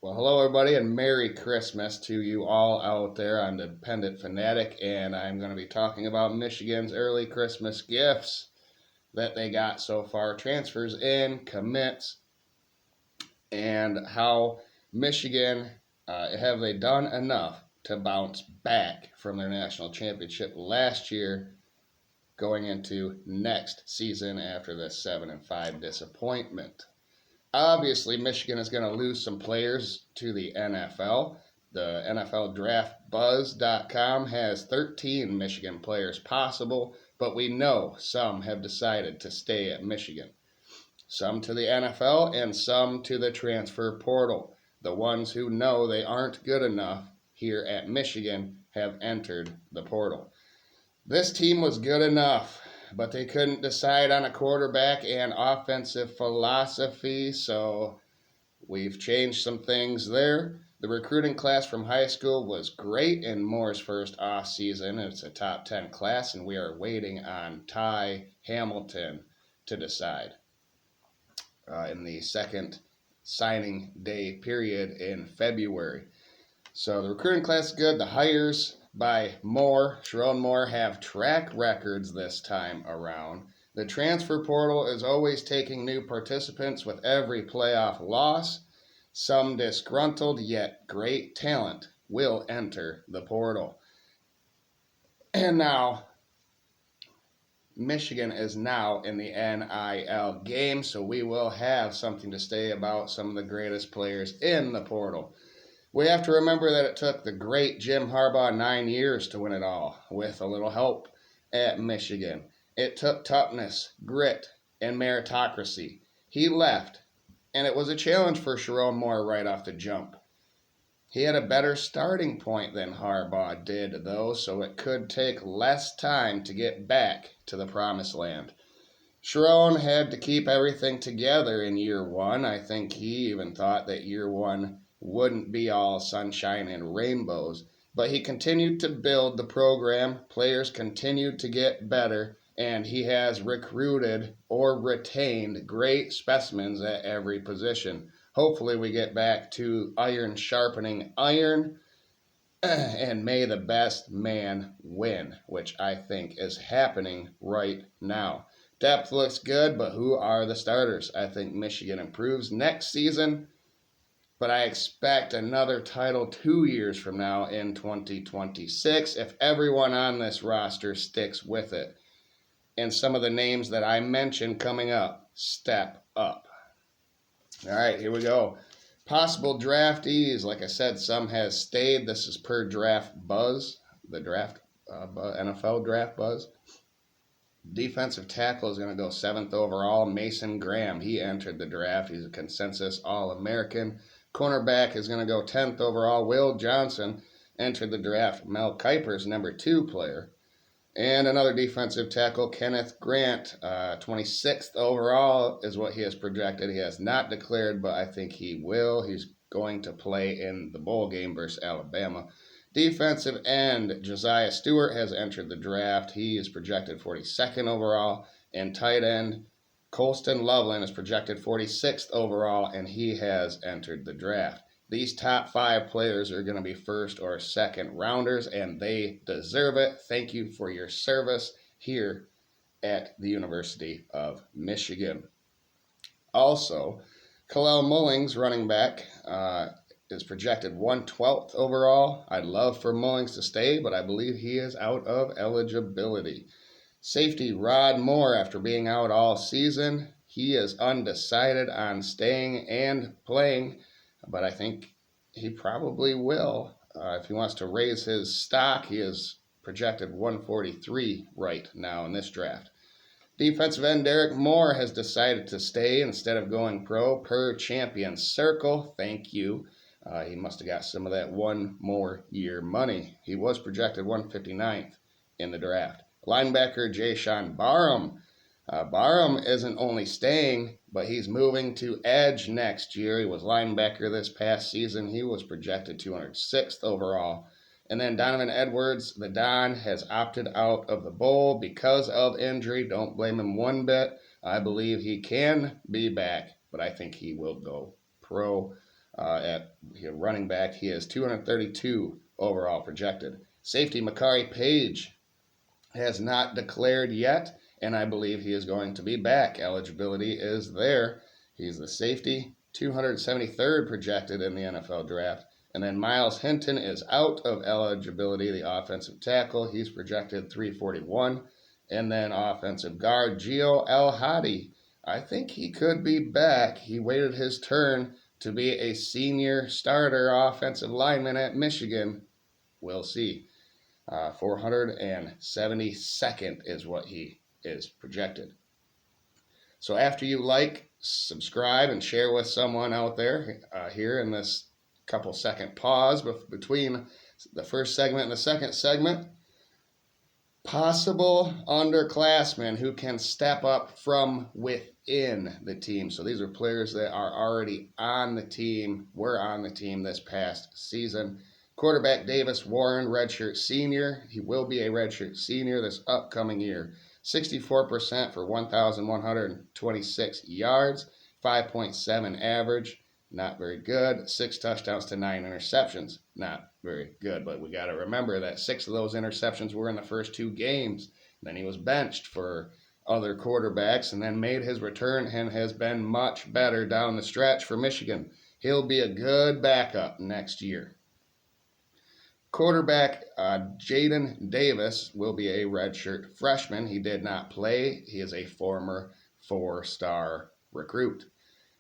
Well, hello everybody, and Merry Christmas to you all out there. I'm the Dependent Fanatic, and I'm going to be talking about Michigan's early Christmas gifts that they got so far, transfers in, commits, and how Michigan have they done enough to bounce back from their national championship last year, going into next season after the 7-5 disappointment. Obviously, Michigan is going to lose some players to the NFL. The NFL DraftBuzz.com has 13 Michigan players possible, but we know some have decided to stay at Michigan. Some to the NFL and some to the transfer portal. The ones who know they aren't good enough here at Michigan have entered the portal. This team was good enough, but they couldn't decide on a quarterback and offensive philosophy, so we've changed some things there. The recruiting class from high school was great in Moore's first off season. It's a top 10 class, and we are waiting on Ty Hamilton to decide in the second signing day period in February. So the recruiting class is good. The hires by Sharon Moore, have track records this time around. The transfer portal is always taking new participants with every playoff loss. Some disgruntled yet great talent will enter the portal. And now, Michigan is now in the NIL game, so we will have something to say about some of the greatest players in the portal. We have to remember that it took the great Jim Harbaugh 9 years to win it all, with a little help at Michigan. It took toughness, grit, and meritocracy. He left, and it was a challenge for Sharon Moore right off the jump. He had a better starting point than Harbaugh did, though, so it could take less time to get back to the promised land. Sharon had to keep everything together in year one. I think he even thought that year one wouldn't be all sunshine and rainbows, but he continued to build the program, players continued to get better, and he has recruited or retained great specimens at every position. Hopefully we get back to iron sharpening iron, and may the best man win, which I think is happening right now. Depth looks good, but who are the starters? I think Michigan improves next season, but I expect another title 2 years from now in 2026 if everyone on this roster sticks with it. And some of the names that I mentioned coming up step up. All right, here we go. Possible draftees. Like I said, some has stayed. This is per Draft Buzz, the NFL Draft Buzz. Defensive tackle is going to go 7th overall. Mason Graham, he entered the draft. He's a consensus All-American. Cornerback is going to go 10th overall. Will Johnson entered the draft. Mel Kiper's number 2 player. And another defensive tackle, Kenneth Grant, 26th overall is what he has projected. He has not declared, but I think he will. He's going to play in the bowl game versus Alabama. Defensive end, Josiah Stewart has entered the draft. He is projected 42nd overall. And tight end, Colston Loveland is projected 46th overall, and he has entered the draft. These top 5 players are going to be first or second rounders, and they deserve it. Thank you for your service here at the University of Michigan. Also, Kalel Mullings, running back, is projected 112th overall. I'd love for Mullings to stay, but I believe he is out of eligibility. Safety Rod Moore, after being out all season, he is undecided on staying and playing, but I think he probably will. If he wants to raise his stock, he is projected 143 right now in this draft. Defensive end Derek Moore has decided to stay instead of going pro per Champion Circle. Thank you. He must have got some of that 1 more year money. He was projected 159th in the draft. Linebacker Jayshon Barham. Barham isn't only staying, but he's moving to edge next year. He was linebacker this past season. He was projected 206th overall. And then Donovan Edwards, the Don, has opted out of the bowl because of injury. Don't blame him one bit. I believe he can be back, but I think he will go pro at running back. He is 232 overall projected. Safety Makari Page has not declared yet, and I believe he is going to be back. Eligibility is there. He's the safety, 273rd projected in the NFL draft. And then Miles Hinton is out of eligibility, the offensive tackle. He's projected 341. And then offensive guard Gio El Hadi. I think he could be back. He waited his turn to be a senior starter offensive lineman at Michigan. We'll see. 472nd is what he is projected. So after you like, subscribe, and share with someone out there here in this couple second pause between the first segment and the second segment, possible underclassmen who can step up from within the team. So these are players that are already on the team, were on the team this past season. Quarterback Davis Warren, redshirt senior. He will be a redshirt senior this upcoming year. 64% for 1,126 yards, 5.7 average. Not very good. 6 touchdowns to 9 interceptions. Not very good, but we got to remember that 6 of those interceptions were in the first 2 games. Then he was benched for other quarterbacks and then made his return and has been much better down the stretch for Michigan. He'll be a good backup next year. Quarterback Jaden Davis will be a redshirt freshman. He did not play. He is a former 4-star recruit.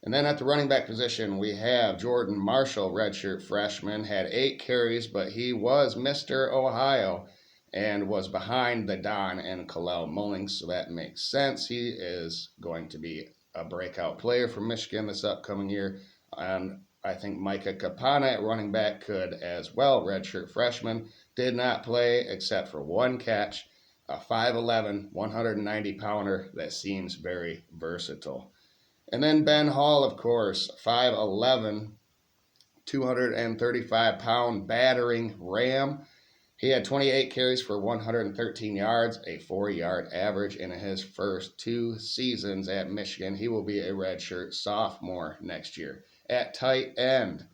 And then at the running back position, we have Jordan Marshall, redshirt freshman, had 8 carries, but he was Mr. Ohio and was behind the Don and Kalel Mullings, so that makes sense. He is going to be a breakout player for Michigan this upcoming year. And I think Micah Kapana at running back could as well. Redshirt freshman, did not play except for 1 catch, a 5'11", 190-pounder that seems very versatile. And then Ben Hall, of course, 5'11", 235-pound battering ram. He had 28 carries for 113 yards, a 4-yard average in his first 2 seasons at Michigan. He will be a redshirt sophomore next year. At tight end,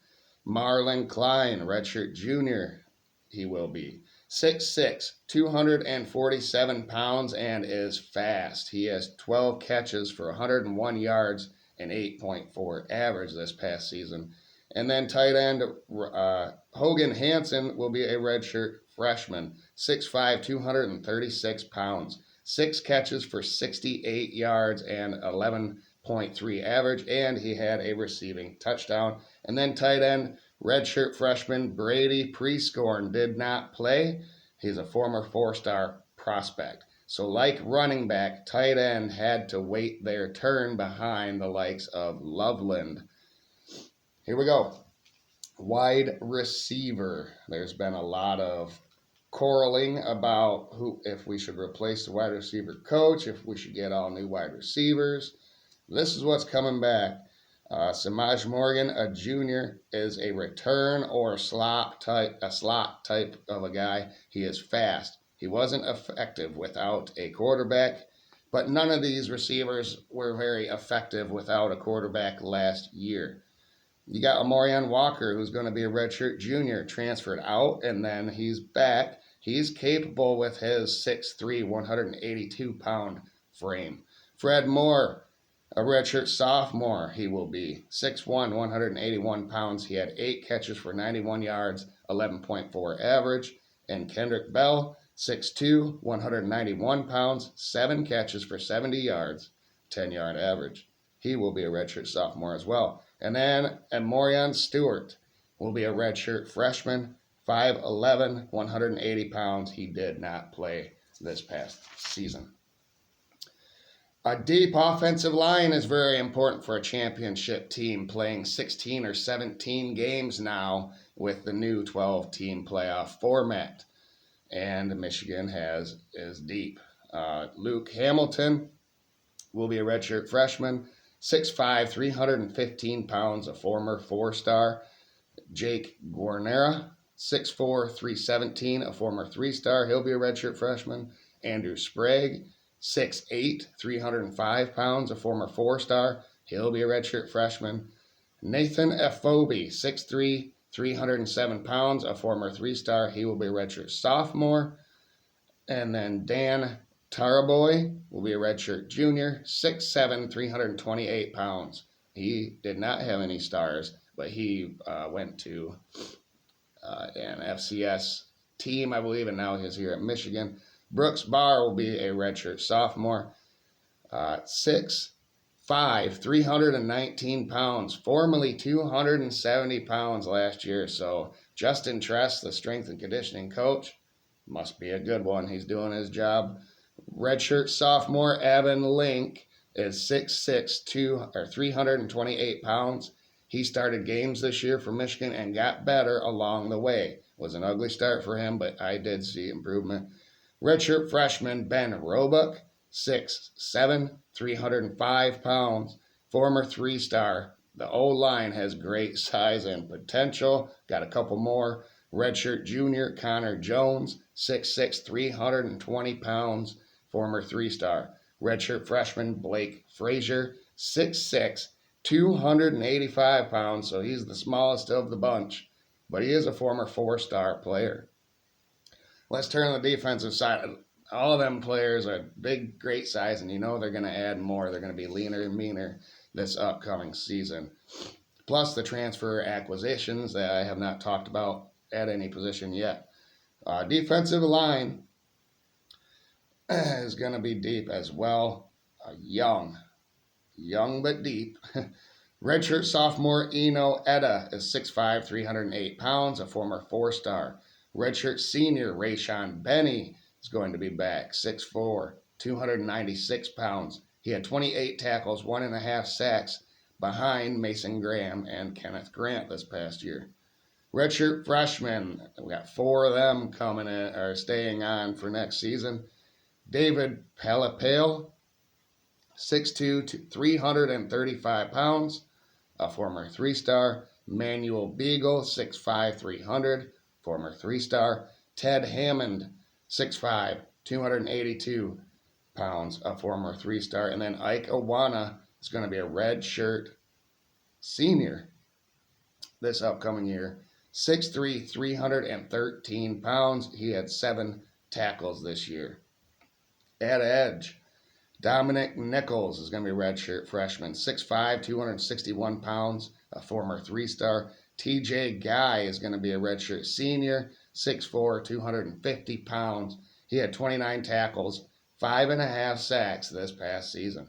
Marlon Klein, redshirt junior, he will be. 6'6", 247 pounds, and is fast. He has 12 catches for 101 yards and 8.4 average this past season. And then tight end Hogan Hansen will be a redshirt freshman, 6'5", 236 pounds. 6 catches for 68 yards and 11.3 average, and he had a receiving touchdown. And then tight end redshirt freshman Brady Prescorn did not play. He's a former 4-star prospect. So like running back, tight end had to wait their turn behind the likes of Loveland. Here we go. Wide receiver. There's been a lot of quarreling about if we should replace the wide receiver coach, if we should get all new wide receivers. This is what's coming back. Samaj Morgan, a junior, is a return or a slot type of a guy. He is fast. He wasn't effective without a quarterback, but none of these receivers were very effective without a quarterback last year. You got Amorion Walker, who's going to be a redshirt junior, transferred out, and then he's back. He's capable with his 6'3", 182-pound frame. Fred Moore, a redshirt sophomore, he will be. 6'1", 181 pounds. He had 8 catches for 91 yards, 11.4 average. And Kendrick Bell, 6'2", 191 pounds, 7 catches for 70 yards, 10-yard average. He will be a redshirt sophomore as well. And then Amorion Stewart will be a redshirt freshman, 5'11", 180 pounds. He did not play this past season. A deep offensive line is very important for a championship team playing 16 or 17 games now with the new 12-team playoff format. And Michigan is deep. Luke Hamilton will be a redshirt freshman, 6'5", 315 pounds, a former 4-star. Jake Guarnera, 6'4", 317, a former 3-star. He'll be a redshirt freshman. Andrew Sprague, 6'8", 305 pounds, a former 4-star. He'll be a redshirt freshman. Nathan Efobi, 6'3", 307 pounds, a former three-star. He will be a redshirt sophomore. And then Dan Taraboy will be a redshirt junior, 6'7", 328 pounds. He did not have any stars, but he went to an FCS team, I believe, and now he's here at Michigan. Brooks Barr will be a redshirt sophomore, 6'5", 319 pounds, formerly 270 pounds last year. So Justin Tress, the strength and conditioning coach, must be a good one. He's doing his job. Redshirt sophomore Evan Link is 6'6", 328 pounds. He started games this year for Michigan and got better along the way. It was an ugly start for him, but I did see improvement. Redshirt freshman Ben Roebuck, 6'7", 305 pounds, former three-star. The O-line has great size and potential. Got a couple more. Redshirt junior Connor Jones, 6'6", 320 pounds, former three-star. Redshirt freshman Blake Frazier, 6'6", 285 pounds, so he's the smallest of the bunch, but he is a former four-star player. Let's turn to the defensive side. All of them players are big, great size, and you know they're going to add more. They're going to be leaner and meaner this upcoming season. Plus the transfer acquisitions that I have not talked about at any position yet. Defensive line is going to be deep as well. Young but deep. Redshirt sophomore Eno Etta is 6'5", 308 pounds, a former four-star. Redshirt senior Rayshawn Benny is going to be back, 6'4", 296 pounds. He had 28 tackles, 1.5 sacks behind Mason Graham and Kenneth Grant this past year. Redshirt freshmen, we got 4 of them coming in or staying on for next season. David Palapale, 6'2", 335 pounds, a former three-star. Manuel Beagle, 6'5", 300, former three-star. Ted Hammond, 6'5", 282 pounds, a former three-star. And then Ike Awana is going to be a redshirt senior this upcoming year. 6'3", 313 pounds. He had 7 tackles this year. At edge, Dominic Nichols is going to be a redshirt freshman. 6'5", 261 pounds, a former three-star. TJ Guy is going to be a redshirt senior. 6'4", 250 pounds. He had 29 tackles, 5.5 sacks this past season.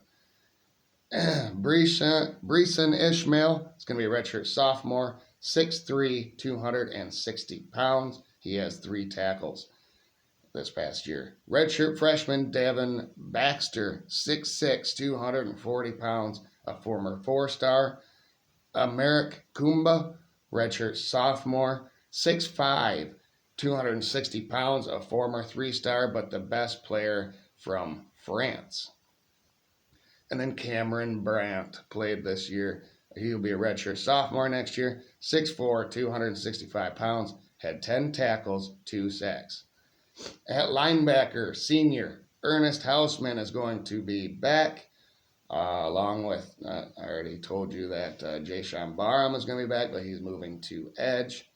Breeson Ishmael is going to be a redshirt sophomore. 6'3", 260 pounds. He has 3 tackles this past year. Redshirt freshman Devin Baxter, 6'6", 240 pounds, a former four-star. Merrick Kumba, redshirt sophomore, 6'5", 260 pounds, a former three-star, but the best player from France. And then Cameron Brandt played this year. He'll be a redshirt sophomore next year. 6'4", 265 pounds, had 10 tackles, 2 sacks. At linebacker, senior Ernest Hausman is going to be back, along with, I already told you that Jayshawn Barham is going to be back, but he's moving to edge.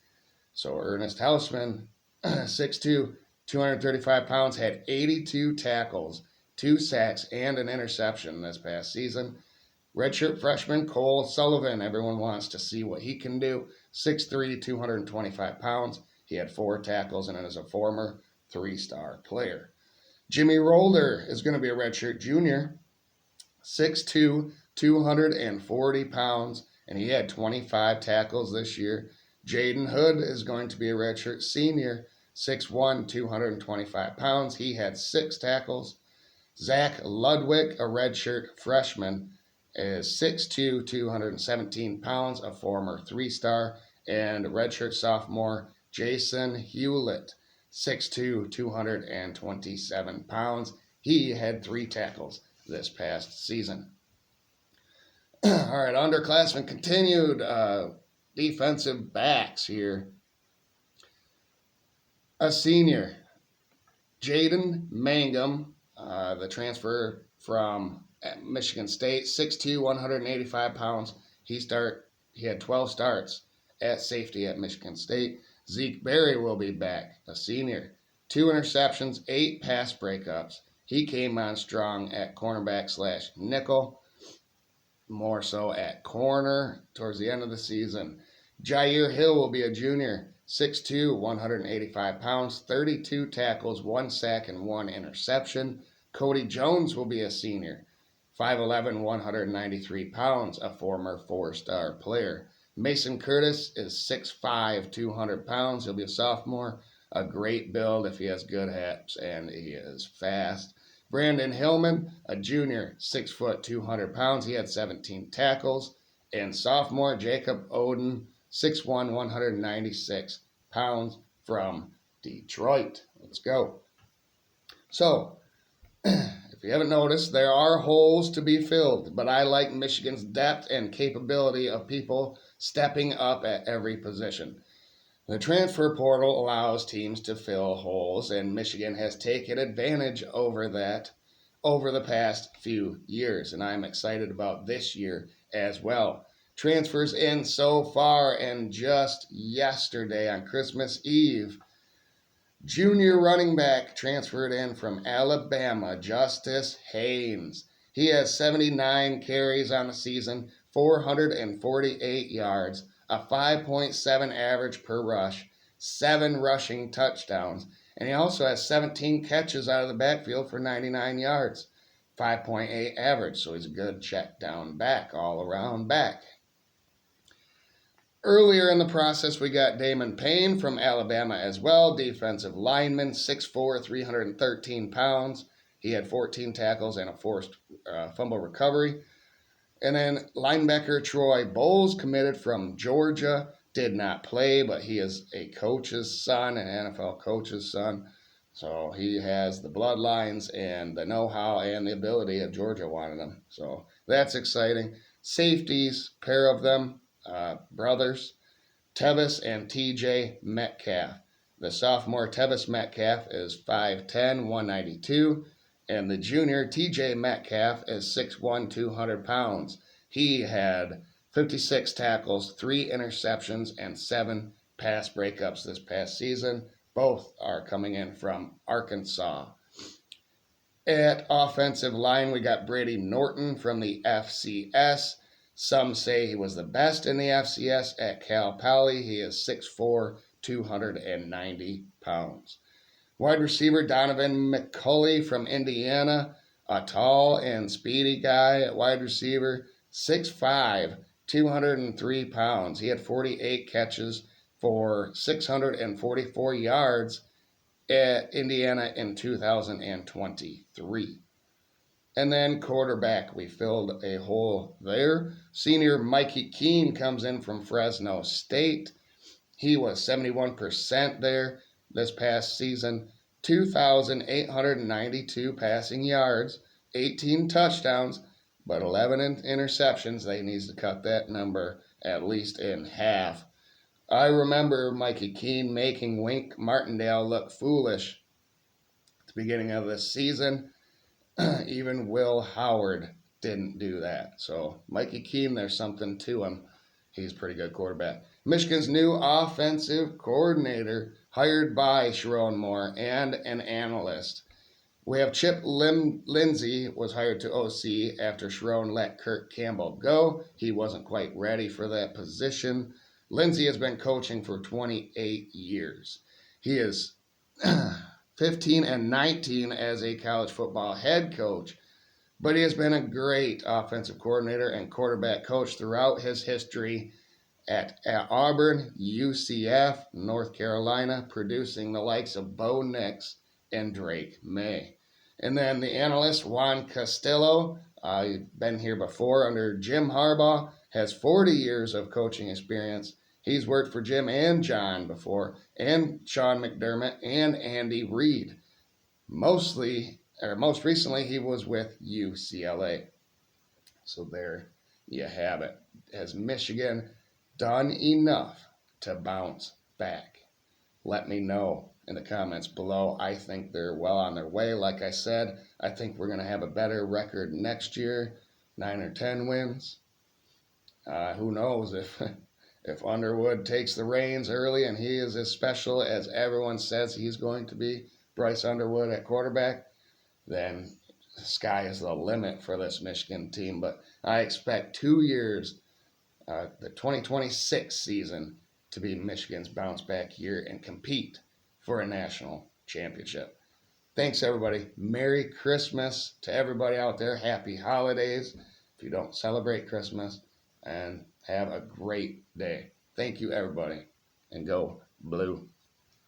So Ernest Hausman, 6'2", 235 pounds, had 82 tackles, 2 sacks, and an interception this past season. Redshirt freshman Cole Sullivan, everyone wants to see what he can do. 6'3", 225 pounds. He had 4 tackles and is a former 3-star player. Jimmy Rolder is going to be a redshirt junior. 6'2", 240 pounds, and he had 25 tackles this year. Jaden Hood is going to be a redshirt senior. 6'1", 225 pounds. He had 6 tackles. Zach Ludwig, a redshirt freshman, is 6'2", 217 pounds, a former 3-star. And redshirt sophomore Jason Hewlett, 6'2", 227 pounds. He had 3 tackles this past season. All right, underclassmen continued. Defensive backs here. A senior, Jaden Mangum, the transfer from Michigan State, 6'2", 185 pounds. He He had 12 starts at safety at Michigan State. Zeke Berry will be back, a senior. 2 interceptions, 8 pass breakups. He came on strong at cornerback slash nickel, more so at corner towards the end of the season. Jair Hill will be a junior, 6'2", 185 pounds, 32 tackles, 1 sack, and 1 interception. Cody Jones will be a senior, 5'11", 193 pounds, a former 4-star player. Mason Curtis is 6'5", 200 pounds. He'll be a sophomore. A great build if he has good hips, and he is fast. Brandon Hillman, a junior, 6 foot, 200 pounds. He had 17 tackles. And sophomore Jacob Oden, 6'1", 196 pounds from Detroit. Let's go. So, if you haven't noticed, there are holes to be filled, but I like Michigan's depth and capability of people stepping up at every position. The transfer portal allows teams to fill holes, and Michigan has taken advantage over that over the past few years, and I'm excited about this year as well. Transfers in so far, and just yesterday on Christmas Eve, junior running back transferred in from Alabama, Justice Haynes. He has 79 carries on the season, 448 yards, a 5.7 average per rush, 7 rushing touchdowns, and he also has 17 catches out of the backfield for 99 yards, 5.8 average, so he's a good check down back, all around back. Earlier in the process, we got Damon Payne from Alabama as well, defensive lineman, 6'4", 313 pounds. He had 14 tackles and a forced fumble recovery. And then linebacker Troy Bowles, committed from Georgia, did not play, but he is a coach's son, an NFL coach's son. So he has the bloodlines and the know-how and the ability of Georgia wanted him. So that's exciting. Safeties, pair of them, brothers, Tevis and TJ Metcalf. The sophomore Tevis Metcalf is 5'10", 192, and the junior TJ Metcalf is 6'1", 200 pounds. He had 56 tackles, 3 interceptions, and 7 pass breakups this past season. Both are coming in from Arkansas. At offensive line, we got Brady Norton from the FCS. Some say he was the best in the FCS at Cal Poly. He is 6'4", 290 pounds. Wide receiver Donovan McCulley from Indiana, a tall and speedy guy at wide receiver, 6'5", 203 pounds. He had 48 catches for 644 yards at Indiana in 2023. And then quarterback, we filled a hole there. Senior Mikey Keene comes in from Fresno State. He was 71% there this past season, 2,892 passing yards, 18 touchdowns, but 11 interceptions. They need to cut that number at least in half. I remember Mikey Keene making Wink Martindale look foolish at the beginning of this season. Even Will Howard didn't do that. So Mikey Keene, there's something to him. He's a pretty good quarterback. Michigan's new offensive coordinator, hired by Sharon Moore and an analyst. We have Chip Lindsey was hired to OC after Sharon let Kirk Campbell go. He wasn't quite ready for that position. Lindsey has been coaching for 28 years. He is 15-19 as a college football head coach, but he has been a great offensive coordinator and quarterback coach throughout his history at Auburn, UCF, North Carolina, producing the likes of Bo Nix and Drake May. And then the analyst, Juan Castillo, been here before under Jim Harbaugh, has 40 years of coaching experience. He's worked for Jim and John before, and Sean McDermott and Andy Reid. Most recently, he was with UCLA. So there you have it. Has Michigan done enough to bounce back? Let me know in the comments below. I think they're well on their way. Like I said, I think we're going to have a better record next year, 9 or 10 wins. Who knows if if Underwood takes the reins early and he is as special as everyone says he's going to be, Bryce Underwood at quarterback, then the sky is the limit for this Michigan team. But I expect 2 years, the 2026 season, to be Michigan's bounce back year and compete for a national championship. Thanks, everybody. Merry Christmas to everybody out there. Happy holidays if you don't celebrate Christmas. And have a great day. Thank you, everybody. And go blue.